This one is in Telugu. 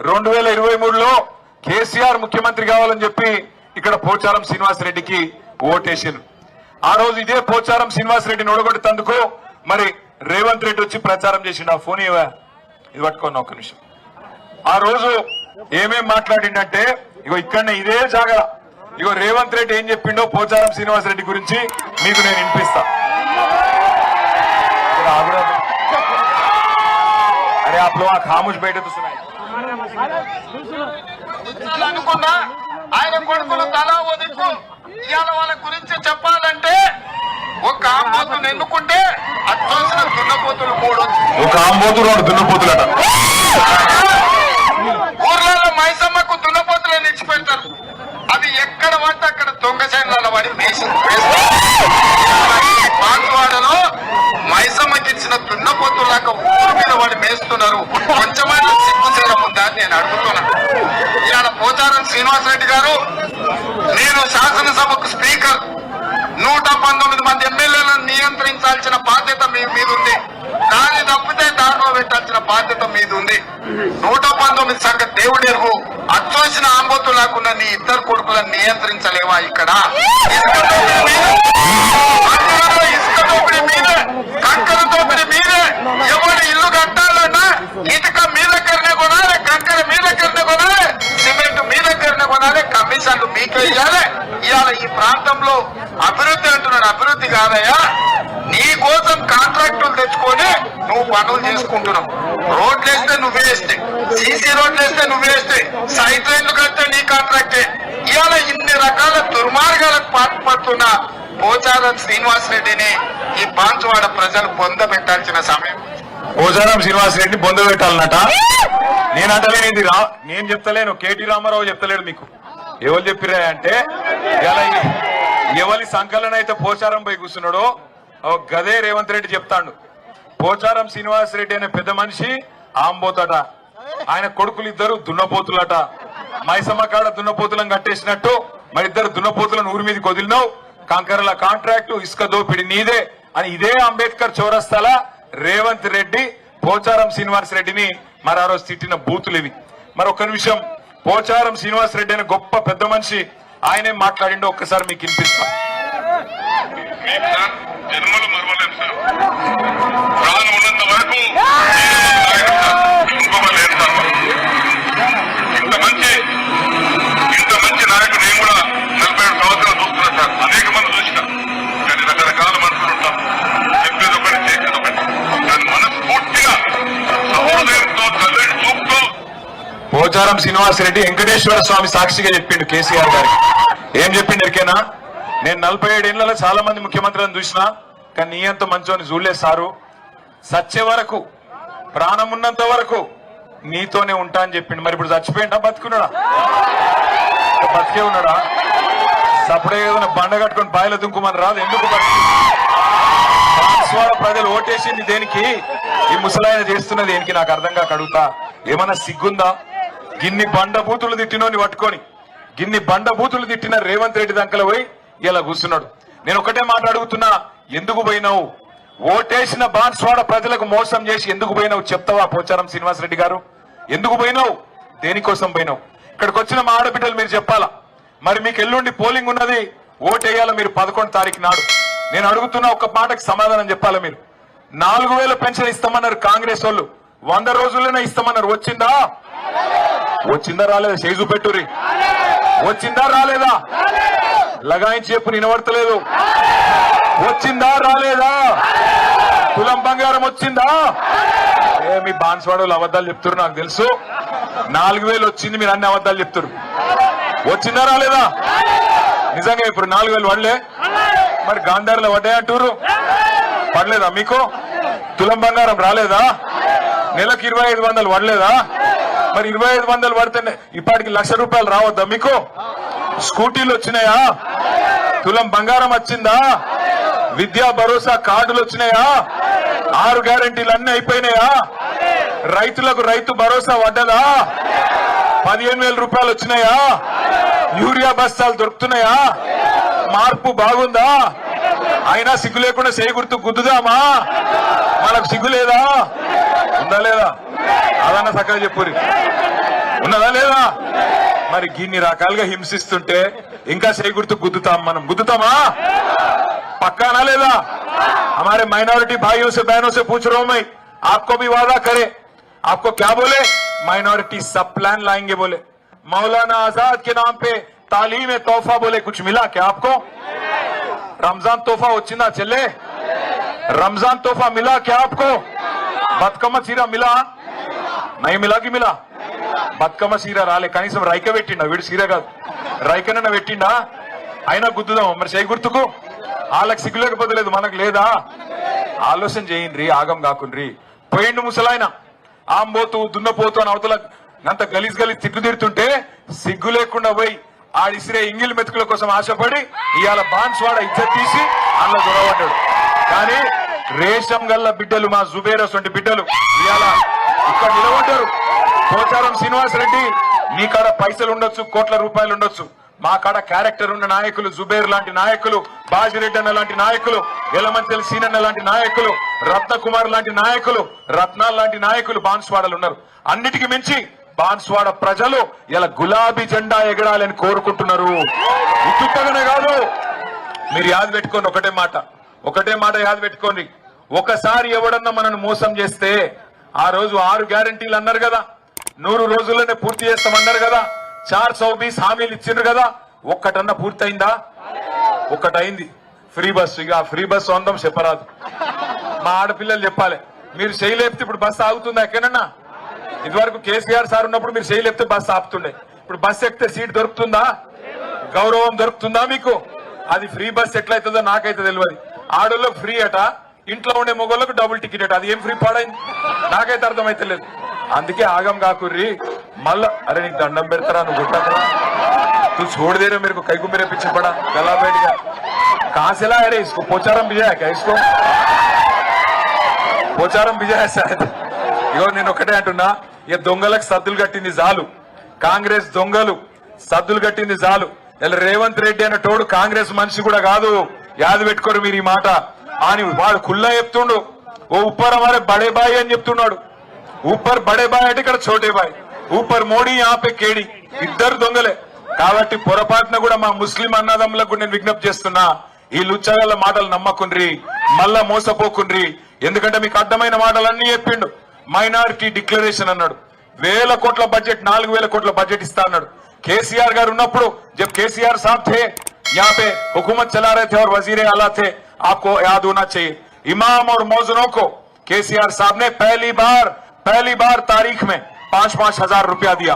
2023లో కేసీఆర్ ముఖ్యమంత్రి కావాలని చెప్పి ఇక్కడ పోచారం శ్రీనివాసరెడ్డికి ఓటేసారు. ఆ రోజు ఇదే పోచారం శ్రీనివాసరెడ్డిని ఓడగొట్టేందుకు మరి రేవంత్ రెడ్డి వచ్చి ప్రచారం చేసిండు. ఆ ఫోన్ ఇది పట్టుకున్నా ఒక్క నిమిషం. ఆ రోజు ఏమేం మాట్లాడిండంటే ఇగో ఇక్కడనే ఇదే జాగా ఇగో రేవంత్ రెడ్డి ఏం చెప్పిండో పోచారం శ్రీనివాసరెడ్డి గురించి మీకు నేను వినిపిస్తా. అరే आप लोग खामोश बैठे तो सुनाई. అనుకున్నా ఆయన కొడుకులు తలా వదికు ఇవాళ వాళ్ళ గురించి చెప్పాలంటే ఒక ఆంబోతులు ఎన్నుకుంటే అచ్చోసిన దున్నపోతులు 3 ఒక ఆంబోతులు 2 దున్నపోతులట. ఊర్లలో మైసమ్మకు దున్నపోతులను ఇచ్చిపెడతారు. అవి ఎక్కడ పడితే అక్కడ దొంగ శైలలో పడి పాకువాడలో మైసమ్మకి ఇచ్చిన దున్నపోతులాక ఊరు మీద వాడి మేస్తున్నారు. కొంచెమైనా సిగ్గుచేయడం ఉందా అని నేను అడుగుతున్నాను. ఇవాళ పోచారం శ్రీనివాసరెడ్డి గారు, నేను శాసనసభకు స్పీకర్, 119 మంది ఎమ్మెల్యేలను నియంత్రించాల్సిన బాధ్యత మీ మీద ఉంది. దాన్ని తప్పితే దాంట్లో పెట్టాల్సిన బాధ్యత మీద ఉంది. 119 సంఖ్య దేవుడు ఎరుగు. అచ్చోసిన ఆంబోతు లేకుండా నీ 2 కొడుకులను నియంత్రించలేవా? ఇక్కడ ఇసుక దోపిడీ మీదే, కంకర దోపిడీ మీదే. ఎవరు ఇల్లు కట్టాలన్నా ఇటుక మీ దగ్గరనే కొనాలి, కంకర మీ దగ్గరనే కొనాలి, సిమెంట్ మీ దగ్గరనే కొనాలి, కమిషన్లు మీకే ఇవ్వాలి. ఇవాళ ఈ ప్రాంతంలో అభివృద్ధి అంటున్నాడు. అభివృద్ధి కాదయ్యా, నీ కోసం కాంట్రాక్టులు తెచ్చుకొని నువ్వు పనులు చేసుకుంటున్నావు. రోడ్లు వేస్తే నువ్వే వేస్తే, సీసీ రోడ్లు వేస్తే నువ్వే వేస్తే, సైట్ లైన్లు కడితే నీ కాంట్రాక్టే. ఇవాళ ఇన్ని రకాల దుర్మార్గాలకు పాల్పడుతున్న పోచారం శ్రీనివాసరెడ్డిని ఈ బాన్సువాడ ప్రజలు పొందబెట్టాల్సిన సమయం. పోచారం శ్రీనివాసరెడ్డిని పొందబెట్టాలన్నట. నేను అంటలేనిది నేను చెప్తలేను, కేటీ రామారావు చెప్తలేడు. మీకు ఎవరు చెప్పిరా అంటే ఎవరి సంకలన అయితే పోచారం పోయి కూర్చున్నాడో గదే రేవంత్ రెడ్డి చెప్తాడు. పోచారం శ్రీనివాసరెడ్డి అనే పెద్ద మనిషి ఆంబోతట, ఆయన కొడుకులు 2 దున్నపోతులట. మైసమ్మ కాడ దున్నపోతులను కట్టేసినట్టు మరి 2 దున్నపోతులను ఊరి మీదకి వదిలినావు. కంకరల కాంట్రాక్టు, ఇసుక దోపిడి నీదే అని ఇదే అంబేద్కర్ చౌరస్తాల రేవంత్ రెడ్డి పోచారం శ్రీనివాసరెడ్డిని మరి ఆ రోజు తిట్టిన బూతులు ఇవి. మరి ఒక్క నిమిషం, పోచారం శ్రీనివాసరెడ్డి అనే గొప్ప పెద్ద మనిషి ఆయనేం మాట్లాడిండో ఒక్కసారి మీకు వినిపిస్తా. జన్మలు మరవలేం సార్. ప్రాణం ఉన్నంత వరకు ఇంకోలేదు సార్. ఇంత మంచి నాయకుడు నేను కూడా 47 సంవత్సరాలు చూస్తున్నాను సార్. అనేక మంది చూసిన, కానీ రకరకాల మనుషులు ఉంటాం. చెప్పేది ఒకటి, చేసేది ఒకటి. దాన్ని మనస్ఫూర్తిగా సహోదయంతో చదివి చూపుతూ పోచారం శ్రీనివాసరెడ్డి వెంకటేశ్వర స్వామి సాక్షిగా చెప్పిండు కేసీఆర్ గారికి. ఏం చెప్పిండు ఎరికేనా? నేను 47 ఏళ్లలో చాలా మంది ముఖ్యమంత్రులను చూసినా, కానీ నీ అంత మంచోని చూడలేదు సారు. సచ్చే వరకు, ప్రాణం ఉన్నంత వరకు నీతోనే ఉంటా అని చెప్పిండు. మరి ఇప్పుడు చచ్చిపోయిండా బతుకున్నాడా? బతికే ఉన్నాడా? సప్పుడే ఏదైనా బండ కట్టుకుని బాయిల దుంకుమని రాదు. ఎందుకు ప్రజలు ఓటేసింది దేనికి? ఈ ముసలాయన చేస్తున్నది దేనికి? నాకు అర్థం కాక అడుగుతా. ఏమన్నా సిగ్గుందా? గిన్ని బండబూతులు తిట్టినోని పట్టుకొని, గిన్ని బండబూతులు తిట్టిన రేవంత్ రెడ్డి దంకల పోయి ఇలా కూర్చున్నాడు. నేను ఒకటే మాట అడుగుతున్నా, ఎందుకు పోయినావు? ఓటేసిన బాన్స్వాడ ప్రజలకు మోసం చేసి ఎందుకు పోయినావు చెప్తావా పోచారం శ్రీనివాసరెడ్డి గారు? ఎందుకు పోయినావు? దేనికోసం పోయినావు? ఇక్కడికి వచ్చిన మా ఆడబిడ్డలు మీరు చెప్పాలా. మరి మీకు ఎల్లుండి పోలింగ్ ఉన్నది, ఓటేయాల మీరు 11 తారీఖు నాడు. నేను అడుగుతున్న ఒక్క మాటకి సమాధానం చెప్పాలా మీరు. 4000 పెన్షన్ ఇస్తామన్నారు కాంగ్రెస్ వాళ్ళు, 100 రోజుల్లోనే ఇస్తామన్నారు. వచ్చిందా? వచ్చిందా రాలేదా? చేజు పెట్టురి. వచ్చిందా రాలేదా? లగాయించి చెప్పు, నిలబడతలేదు. వచ్చిందా రాలేదా? తులం బంగారం వచ్చిందా? మీ బాన్స్వాడలు అబద్ధాలు చెప్తారు, నాకు తెలుసు. 4000 వచ్చింది, మీరు అన్ని అబద్ధాలు చెప్తారు. వచ్చిందా రాలేదా? నిజంగా ఇప్పుడు 4000 పడలే? మరి గాంధారిలో పడ్డాయంటారు, పడలేదా మీకు? తులం బంగారం రాలేదా? నెలకు 2500 పడలేదా? మరి 2500 పడితే ఇప్పటికి 1,00,000 రూపాయలు రావద్దా మీకు? స్కూటీలు వచ్చినాయా? తులం బంగారం వచ్చిందా? విద్యా భరోసా కార్డులు వచ్చినాయా? 6 గ్యారెంటీలు అన్ని అయిపోయినాయా? రైతులకు రైతు భరోసా పడ్డదా? 15,000 రూపాయలు వచ్చినాయా? యూరియా బస్తాలు దొరుకుతున్నాయా? మార్పు బాగుందా? అయినా సిగ్గు లేకుండా చేయగుర్తు గుద్దుదామా? మనకు సిగ్గు లేదా? ఉందా లేదా? అదన్న చక్కగా చెప్పురి. ఉన్నదా లేదా? మరి గిన్ని రకాలుగా హింసిస్తుంటే ఇంకా చేయి గుర్తు గుద్దుతాం, మనం గుద్దుతామా? పక్కానా లేదా? हमारे माइनॉरिटी भाइयों से बहनों से पूछ रहा हूं मैं, आपको भी वादा करे, आपको क्या बोले? माइनॉरिटी सब प्लान लाएंगे बोले। मौलाना आजाद के नाम पे तालीम तोहफा बोले, कुछ मिला क्या आपको? रमजान तोहफा వచ్చిందా చెల్లే? रमजान तोहफा मिला क्या आपको? బతుకమ్మ చీర మిలా? नहीं मिला कि मिला? బతుకమ్మ చీర రాలే, కనీసం రైక పెట్టిండా? వీడు చీర కాదు రైకనన్న పెట్టిండా? అయినా గుద్దుదాం మరి చేయి గుర్తుకు. వాళ్ళకి సిగ్గు లేకపోతే లేదు, మనకు లేదా? ఆలోచన చేయండి, ఆగం కాకుండ్రి. పోయిండు ముసలాయన ఆంబోతు దున్నపోతు అని అవతల అంత గలీజ్ గలీజ్ తిట్టు తిడుతుంటే సిగ్గు లేకుండా పోయి ఆడిసిరే ఇంగిల్ మెతుకుల కోసం ఆశపడి ఇవాళ బాన్స్వాడ ఇజ్జత్ తీసి అందులో దొరవడ్డాడు. కానీ రేషం గల్ల బిడ్డలు, మా జుబేరస్ వంటి బిడ్డలు ఇవాళ ఇక్కడ నిలబడ్డారు. పోచారం శ్రీనివాస్ రెడ్డి, నీ కాడ పైసలు ఉండొచ్చు, కోట్ల రూపాయలు ఉండొచ్చు, మా కాడ క్యారెక్టర్ ఉన్న నాయకులు, జుబేర్ లాంటి నాయకులు, బాజిరెడ్డి అన్న లాంటి నాయకులు, ఎలమంచెల సీనన్న లాంటి నాయకులు, రత్నకుమార్ లాంటి నాయకులు, రత్నాల్ లాంటి నాయకులు బాన్స్వాడలు ఉన్నారు. అన్నిటికీ మించి బాన్స్వాడ ప్రజలు ఇలా గులాబీ జెండా ఎగరాలని కోరుకుంటున్నారు. ఉత్తుత్తగానే కాదు, మీరు యాద పెట్టుకోండి, ఒకటే మాట యాద పెట్టుకోండి. ఒకసారి ఎవడన్నా మనను మోసం చేస్తే, ఆ రోజు 6 గ్యారంటీలు అన్నారు కదా, 100 రోజుల్లోనే పూర్తి చేస్తామన్నారు కదా, 420 హామీలు ఇచ్చిండ్రు కదా, ఒక్కటన్నా పూర్తయిందా? ఒక్కటైంది, ఫ్రీ బస్సు. ఇక ఫ్రీ బస్సు అందం చెప్పరాదు, మా ఆడపిల్లలు చెప్పాలి. మీరు చేయలేపితే ఇప్పుడు బస్సు ఆగుతుందా ఎక్కడన్నా? ఇదివరకు కేసీఆర్ సార్ ఉన్నప్పుడు మీరు చేయలేపితే బస్సు ఆపుతుండే, ఇప్పుడు బస్సు ఎక్కితే సీట్ దొరుకుతుందా? గౌరవం దొరుకుతుందా మీకు? అది ఫ్రీ బస్ ఎట్లయితుందో నాకైతే తెలియదు. ఆడోళ్ళకు ఫ్రీ అట, ఇంట్లో ఉండే మొగోళ్ళకు డబుల్ టికెట్ అట. అది ఏం ఫ్రీ పాడైంది నాకైతే అర్థమైతే లేదు. అందుకే ఆగం కాకుర్రి. మళ్ళా అరే నీకు దండం పెడతారా, నువ్వు గుట్టరా, నువ్వు छोड़ दे रहे मेरे को, कई को मेरे पीछे पड़ा, गला बैठ गया, कहां से लाया रे इसको? पोचारम भिजाया क्या इसको? పోచారం విజయ సార్, ఇగో నేను ఒకటే అంటున్నా, ఇక దొంగలకు సద్దులు కట్టింది చాలు, కాంగ్రెస్ దొంగలు సద్దులు కట్టింది చాలు. ఇలా రేవంత్ రెడ్డి అనే తోడు కాంగ్రెస్ మనిషి కూడా కాదు, యాద పెట్టుకోరు మీరు ఈ మాట అని. వాడు కుల్లా చెప్తుండు, ఓ ఉప్పర్ హమారే బడే బాయ్ అని చెప్తున్నాడు. ఊపర్ బడే బాయ్ అంటే ఇక్కడ చోటే బాయ్, ఊపర్ మోడీ ఆపే కేడి, ఇద్దరు దొంగలే. కాబట్టి పొరపాటున కూడా మా ముస్లిం అన్నదమ్ములకు నేను విజ్ఞప్తి చేస్తున్నా, ఈ లుచ్చగల మాటలు నమ్మకుండ్రి, మళ్ళా మోసపోకుండ్రి. ఎందుకంటే మీకు అర్థమైన మాటలన్నీ చెప్పిండు. మైనారిటీ డిక్లరేషన్ అన్నాడు, 1000 కోట్ల బడ్జెట్, 4000 కోట్ల బడ్జెట్ ఇస్తా అన్నాడు. కేసీఆర్ గారు ఉన్నప్పుడు जब केसीआर साहब थे यहाँ पे हुकूमत चला रहे थे और वजीर आला थे, आपको याद होना चाहिए, इमाम और मौजनों को केसीआर साहब ने पहली बार तारीख में 5-5 हजार रुपया दिया।